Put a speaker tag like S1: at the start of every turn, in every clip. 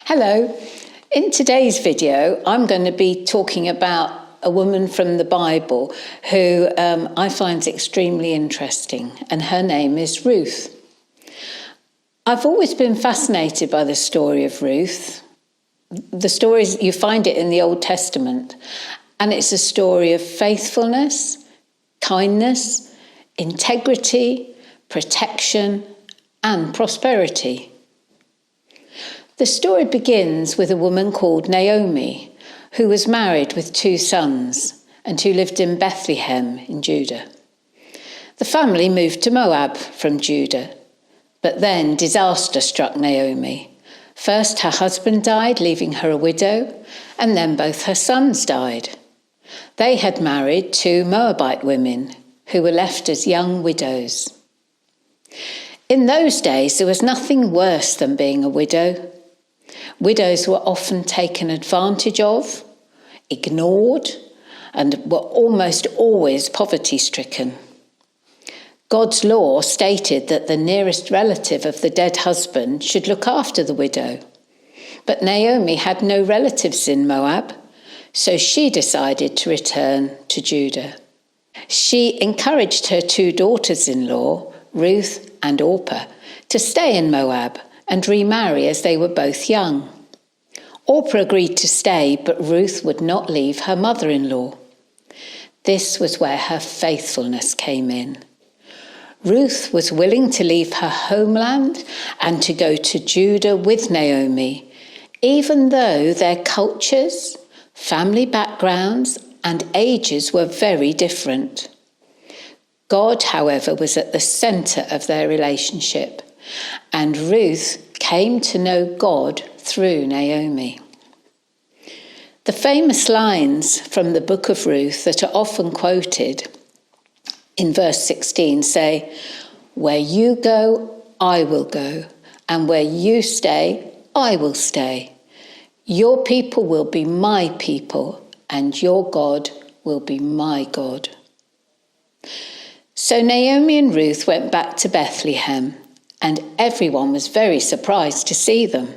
S1: Hello. In today's video, I'm going to be talking about a woman from the Bible who I find extremely interesting, and her name is Ruth. I've always been fascinated by the story of Ruth. The stories, you find it in the Old Testament, and it's a story of faithfulness, kindness, integrity, protection, and prosperity. The story begins with a woman called Naomi, who was married with 2 sons and who lived in Bethlehem in Judah. The family moved to Moab from Judah, but then disaster struck Naomi. First her husband died, leaving her a widow, and then both her sons died. They had married 2 Moabite women who were left as young widows. In those days, there was nothing worse than being a widow. Widows were often taken advantage of, ignored, and were almost always poverty-stricken. God's law stated that the nearest relative of the dead husband should look after the widow. But Naomi had no relatives in Moab, so she decided to return to Judah. She encouraged her 2 daughters-in-law, Ruth and Orpah, to stay in Moab and remarry as they were both young. Orpah agreed to stay, but Ruth would not leave her mother-in-law. This was where her faithfulness came in. Ruth was willing to leave her homeland and to go to Judah with Naomi, even though their cultures, family backgrounds, and ages were very different. God, however, was at the centre of their relationship, and Ruth came to know God through Naomi. The famous lines from the book of Ruth that are often quoted in verse 16 say, "Where you go, I will go, and where you stay, I will stay. Your people will be my people, and your God will be my God." So Naomi and Ruth went back to Bethlehem, and everyone was very surprised to see them.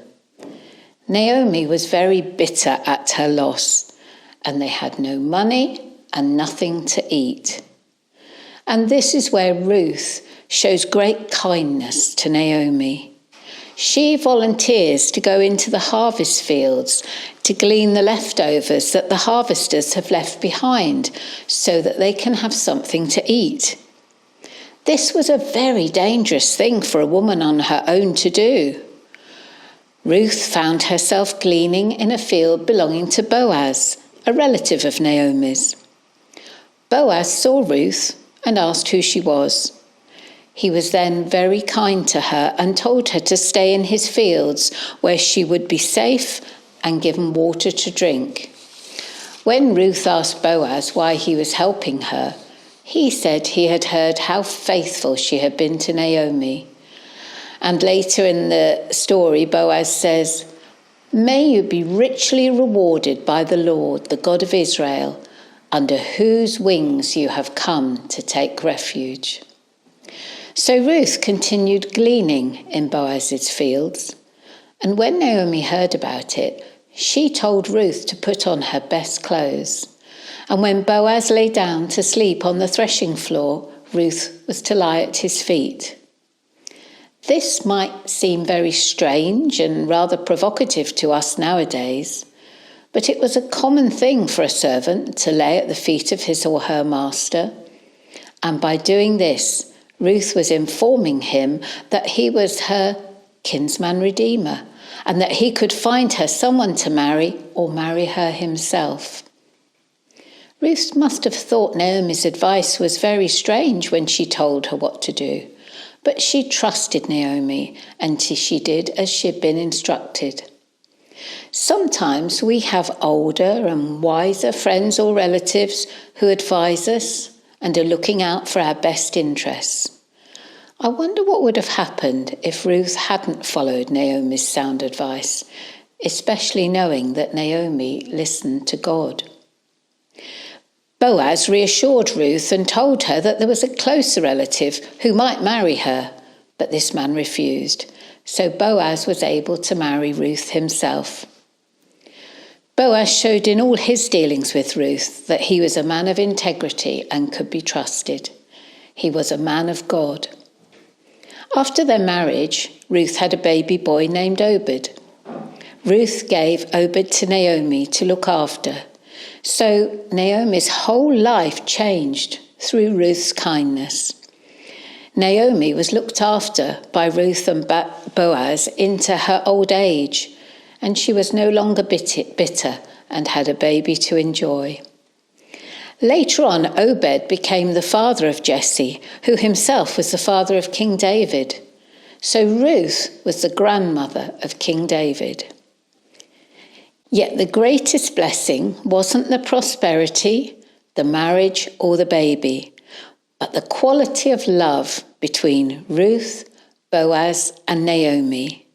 S1: Naomi was very bitter at her loss, and they had no money and nothing to eat. And this is where Ruth shows great kindness to Naomi. She volunteers to go into the harvest fields to glean the leftovers that the harvesters have left behind so that they can have something to eat. This was a very dangerous thing for a woman on her own to do. Ruth found herself gleaning in a field belonging to Boaz, a relative of Naomi's. Boaz saw Ruth and asked who she was. He was then very kind to her and told her to stay in his fields where she would be safe and given water to drink. When Ruth asked Boaz why he was helping her, he said he had heard how faithful she had been to Naomi. And later in the story, Boaz says, "May you be richly rewarded by the Lord, the God of Israel, under whose wings you have come to take refuge." So Ruth continued gleaning in Boaz's fields. And when Naomi heard about it, she told Ruth to put on her best clothes. And when Boaz lay down to sleep on the threshing floor, Ruth was to lie at his feet. This might seem very strange and rather provocative to us nowadays, but it was a common thing for a servant to lay at the feet of his or her master. And by doing this, Ruth was informing him that he was her kinsman redeemer and that he could find her someone to marry or marry her himself. Ruth must have thought Naomi's advice was very strange when she told her what to do, but she trusted Naomi and she did as she had been instructed. Sometimes we have older and wiser friends or relatives who advise us and are looking out for our best interests. I wonder what would have happened if Ruth hadn't followed Naomi's sound advice, especially knowing that Naomi listened to God. Boaz reassured Ruth and told her that there was a closer relative who might marry her, but this man refused, so Boaz was able to marry Ruth himself. Boaz showed in all his dealings with Ruth that he was a man of integrity and could be trusted. He was a man of God. After their marriage, Ruth had a baby boy named Obed. Ruth gave Obed to Naomi to look after. So Naomi's whole life changed through Ruth's kindness. Naomi was looked after by Ruth and Boaz into her old age, and she was no longer bitter and had a baby to enjoy. Later on, Obed became the father of Jesse, who himself was the father of King David. So Ruth was the grandmother of King David. Yet the greatest blessing wasn't the prosperity, the marriage, or the baby, but the quality of love between Ruth, Boaz, and Naomi.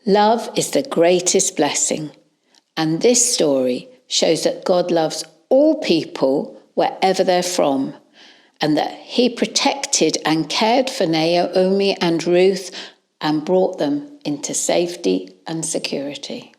S1: Love is the greatest blessing, and this story shows that God loves all people wherever they're from, and that he protected and cared for Naomi and Ruth and brought them into safety and security.